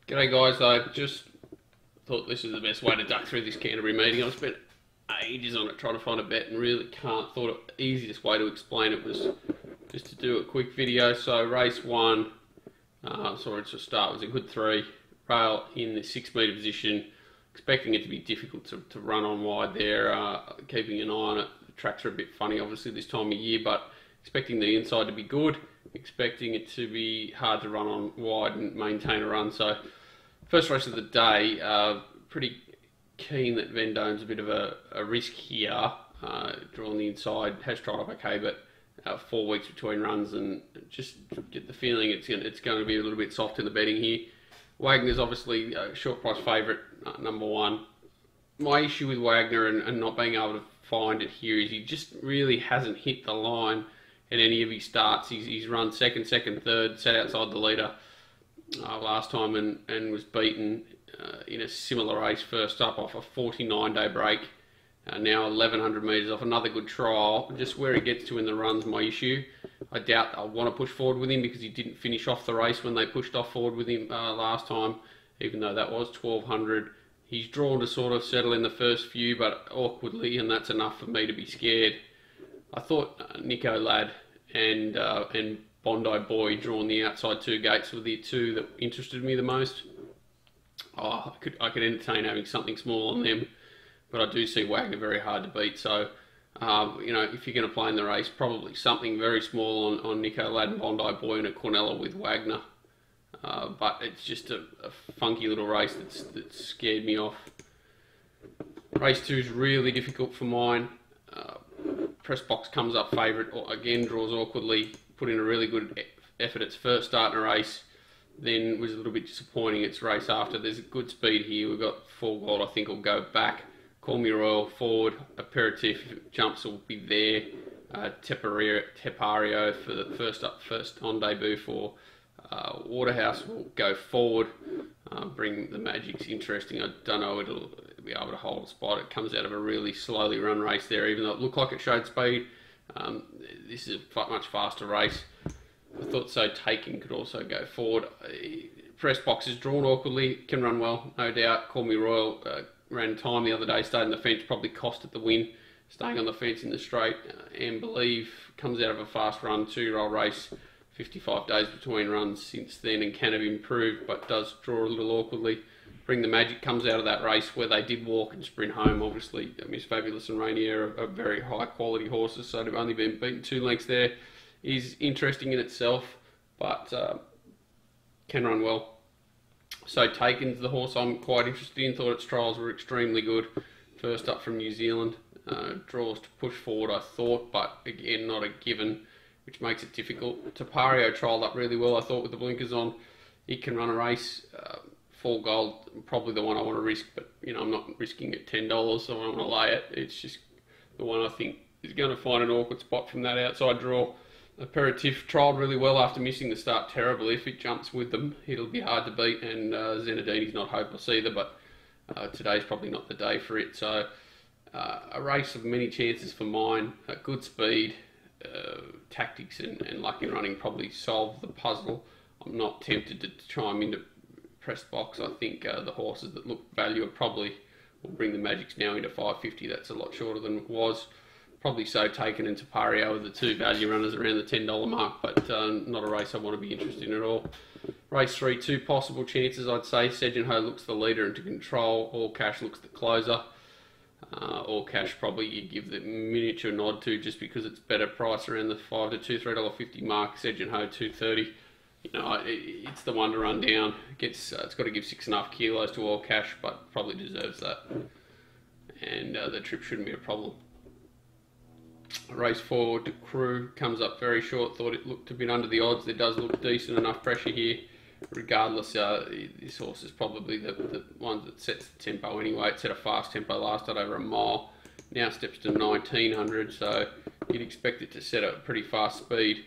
G'day guys, I just thought this is the best way to duck through this Canterbury meeting. I've spent ages on it trying to find a bet and really can't. Thought the easiest way to explain it was just to do a quick video. So race one, sorry to start, was a good three. Rail in the 6 metre position, expecting it to be difficult to run on wide there, keeping an eye on it. The tracks are a bit funny obviously this time of year, but expecting the inside to be good, expecting it to be hard to run on wide and maintain a run. So first race of the day, pretty keen that Vendôme's a bit of a risk here, drawing the inside, has tried up okay, but 4 weeks between runs and just get the feeling it's going to be a little bit soft in the betting here. Wagner's obviously a short price favourite, number one. My issue with Wagner and not being able to find it here is he just really hasn't hit the line at any of his starts. He's run second, third, sat outside the leader last time and was beaten in a similar race first up off a 49-day break. Now 1100 metres off another good trial. Just where he gets to in the run's my issue. I doubt I'll want to push forward with him because he didn't finish off the race when they pushed off forward with him last time, even though that was 1200. He's drawn to sort of settle in the first few, but awkwardly, and that's enough for me to be scared. I thought Nico Ladd and Bondi Boy drawing the outside two gates were the two that interested me the most. I could entertain having something small on them, but I do see Wagner very hard to beat. So, you know, if you're going to play in the race, probably something very small on Nico Ladd and Bondi Boy and a Cornella with Wagner. But it's just a funky little race that's scared me off. Race 2 is really difficult for mine. Press box comes up favourite, again draws awkwardly, put in a really good effort its first start in a race, then was a little bit disappointing its race after. There's a good speed here. We've got 4 gold, I think will go back. Call Me Royal forward, Aperitif jumps will be there. Tepario for the first on debut for Waterhouse will go forward, bring the Magics interesting. I don't know it'll be able to hold a spot. It comes out of a really slowly run race there, even though it looked like it showed speed. This is a much faster race. I thought So Taken could also go forward. Press box is drawn awkwardly, can run well, no doubt. Call Me Royal ran time the other day, stayed on the fence, probably cost it the win. Staying on the fence in the straight, and Believe comes out of a fast run, 2-year-old race. 55 days between runs since then and can have improved, but does draw a little awkwardly. Bring the Magic comes out of that race where they did walk and sprint home. Obviously, Miss Fabulous and Rainier are very high quality horses, so to have only been beaten 2 lengths there is interesting in itself, but can run well. So Taken's the horse I'm quite interested in. Thought its trials were extremely good. First up from New Zealand. Draws to push forward, I thought, but again, not a given, which makes it difficult. Tepario trialled up really well, I thought, with the blinkers on. He can run a race. 4 gold, probably the one I want to risk, but you know, I'm not risking it $10, so I don't want to lay it. It's just the one I think is going to find an awkward spot from that outside draw. Aperitif trialled really well after missing the start terribly. If it jumps with them, it'll be hard to beat, and Zenadini's not hopeless either, but today's probably not the day for it. So a race of many chances for mine. Good speed, tactics and luck in running probably solve the puzzle. I'm not tempted to chime into press box. I think the horses that look value are probably will bring the Magics now into 550. That's a lot shorter than it was. Probably So Taken and Tepario are the 2 value runners around the $10 mark, but not a race I want to be interested in at all. Race 3, 2 possible chances, I'd say. Sedgen Ho looks the leader into control. All Cash looks the closer. All Cash probably you give the miniature nod to just because it's better price around the $5 to $3.50 mark. Sedgen Ho $2.30. You know, it's the one to run down. It's got to give 6.5 kilos to All Cash, but probably deserves that. And the trip shouldn't be a problem. Race 4, to Crew comes up very short. Thought it looked a bit under the odds. There does look decent enough pressure here. Regardless, this horse is probably the one that sets the tempo anyway. It set a fast tempo last at over a mile. Now steps to 1900, so you'd expect it to set a pretty fast speed.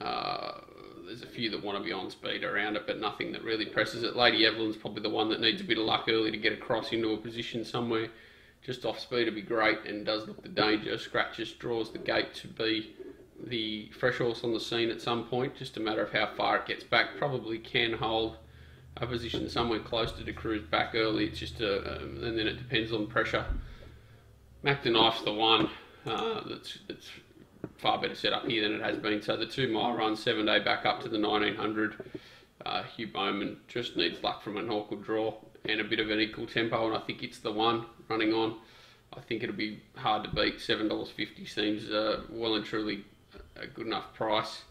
There's a few that want to be on speed around it, but nothing that really presses it. Lady Evelyn's probably the one that needs a bit of luck early to get across into a position somewhere. Just off speed would be great, and does look the danger. Scratches draws the gate to be the fresh horse on the scene at some point. Just a matter of how far it gets back. Probably can hold a position somewhere close to cruise back early. It's just and then it depends on pressure. Mac the Knife's the one that's far better set up here than it has been. So the 2 mile run, 7-day back up to the 1900. Hugh Bowman just needs luck from an awkward draw and a bit of an equal tempo, and I think it's the one running on. I think it'll be hard to beat. $7.50 seems well and truly a good enough price.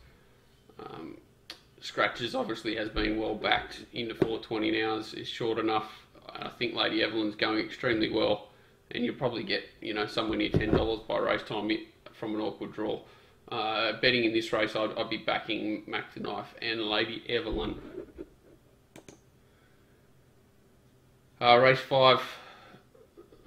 Scratches obviously has been well backed into 420 now, is short enough. I think Lady Evelyn's going extremely well, and you'll probably get somewhere near $10 by race time from an awkward draw. Betting in this race, I'd be backing Mac the Knife and Lady Evelyn. Race 5,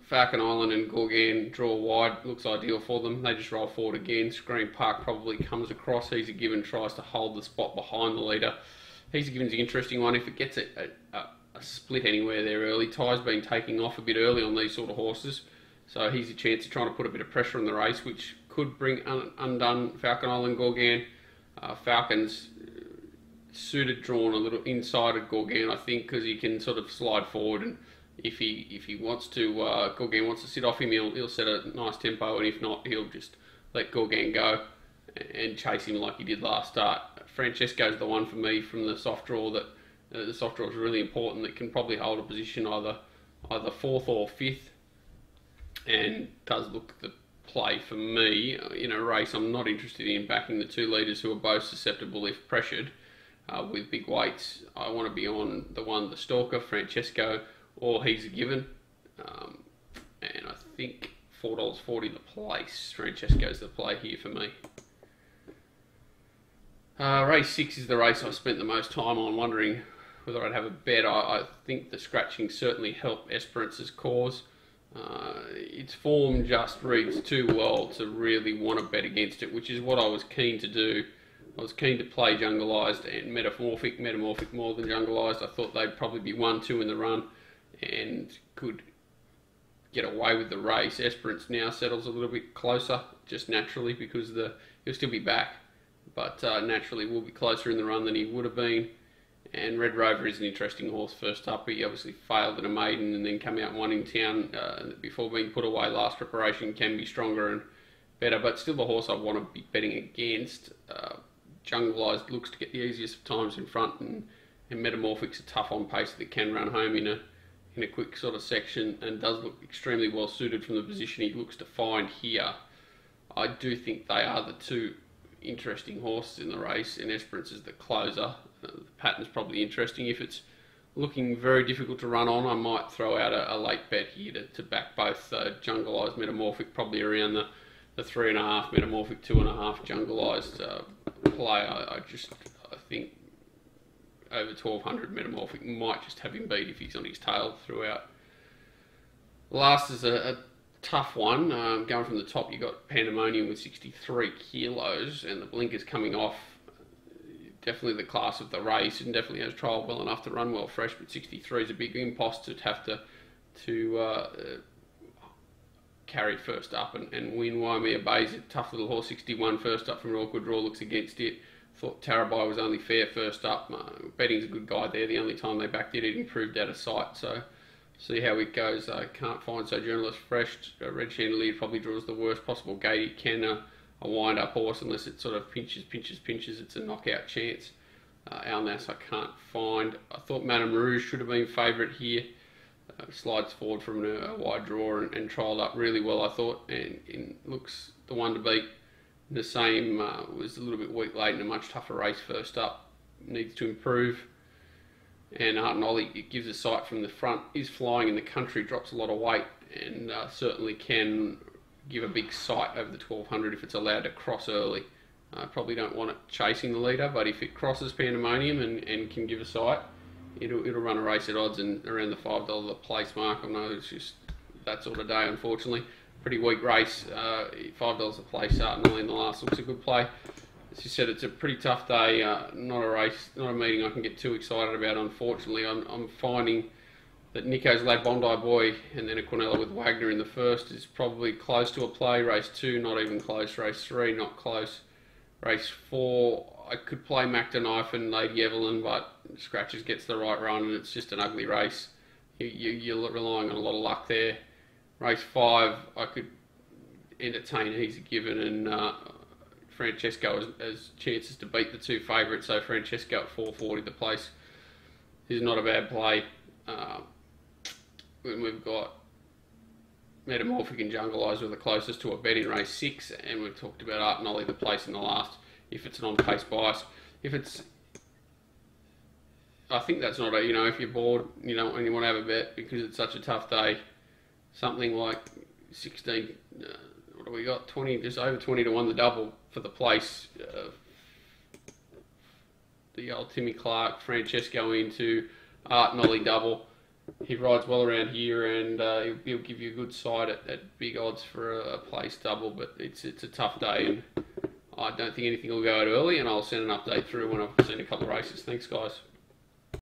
Falcon Island and Gorgan draw wide. Looks ideal for them. They just roll forward again. Screen Park probably comes across. He's a Given tries to hold the spot behind the leader. He's a Given's an interesting one. If it gets a split anywhere there early, Ty's been taking off a bit early on these sort of horses. So he's a chance of trying to put a bit of pressure on the race, which could bring undone Falcon Island Gorgan. Falcon's suited drawn a little inside of Gorgan, I think, because he can sort of slide forward, and if he wants to, Gorgan wants to sit off him, he'll set a nice tempo, and if not, he'll just let Gorgan go and chase him like he did last start. Francesco's the one for me from the soft draw that the soft draw is really important. That can probably hold a position either 4th or 5th, and does look the play for me in a race. I'm not interested in backing the 2 leaders who are both susceptible if pressured with big weights. I want to be on the stalker, Francesco, or He's a Given, and I think $4.40 the place. Francesco's the play here for me. Race 6 is the race I spent the most time on, wondering whether I'd have a bet. I think the scratching certainly helped Esperance's cause. Its form just reads too well to really want to bet against it, which is what I was keen to do. I was keen to play Jungleized and Metamorphic more than Jungleized. I thought they'd probably be 1-2 in the run and could get away with the race. Esperance now settles a little bit closer, just naturally, because he'll still be back, but naturally will be closer in the run than he would have been. And Red Rover is an interesting horse first up. He obviously failed in a maiden and then come out and won in town before being put away last preparation. Can be stronger and better, but still the horse I want to be betting against. Jungleized looks to get the easiest of times in front, and Metamorphic's a tough on pace that can run home in a quick sort of section, and does look extremely well suited from the position he looks to find here. I do think they are the 2 interesting horses in the race, and Esperance is the closer. The pattern's probably interesting. If it's looking very difficult to run on, I might throw out a late bet here to back both Jungleized, Metamorphic, probably around the 3.5, Metamorphic 2.5, Jungleized play. I think over 1200 Metamorphic might just have him beat if he's on his tail throughout. Last is a tough one. Going from the top, you got Pandemonium with 63 kilos, and the blinkers coming off. Definitely the class of the race, and definitely has trialled well enough to run well fresh, but 63 is a big impost to have to carry first up and win. Waimea Bay's a tough little horse, 61 first up from an awkward draw, looks against it. Thought Tarabai was only fair first up. Betting's a good guy there. The only time they backed it improved out of sight, so see how it goes. I can't find So Journalist fresh. Red Chandelier probably draws the worst possible gate he can. A wind-up horse, unless it sort of pinches, it's a knockout chance. Alnas I can't find. I thought Madame Rouge should have been favourite here. Slides forward from a wide draw and trialled up really well, I thought, and looks the one to beat. The same was a little bit weak late in a much tougher race first up. Needs to improve. And Art and Ollie, it gives a sight from the front. Is flying in the country, drops a lot of weight, and certainly can give a big sight over the 1200 if it's allowed to cross early. Probably don't want it chasing the leader, but if it crosses Pandemonium and can give a sight, it'll run a race at odds and around the $5 the place mark. I know it's just that sort of day, unfortunately. Pretty weak race. $5 a place starting early in the last looks a good play. As you said, it's a pretty tough day. Not a race, not a meeting I can get too excited about. Unfortunately, I'm finding that Nico's Lad Bondi Boy and then a Quinella with Wagner in the first is probably close to a play. Race 2, not even close. Race 3, not close. Race 4, I could play Mac the Knife and Lady Evelyn, but Scratches gets the right run and it's just an ugly race. You're relying on a lot of luck there. Race 5, I could entertain Easy Given and Francesco as chances to beat the two favourites. So Francesco at 440 the place is not a bad play. When we've got Metamorphic and Jungle Eyes were the closest to a bet in race 6, and we've talked about Art and Ollie the place in the last. If it's an on-pace bias, I think that's not a, if you're bored, and you want to have a bet because it's such a tough day, something like 16, what do we got, 20, just over 20 to 1 the double for the place. The old Timmy Clark, Francesco into Art and Ollie double. He rides well around here, and he'll give you a good side at big odds for a place double, but it's a tough day, and I don't think anything will go out early, and I'll send an update through when I've seen a couple of races. Thanks, guys.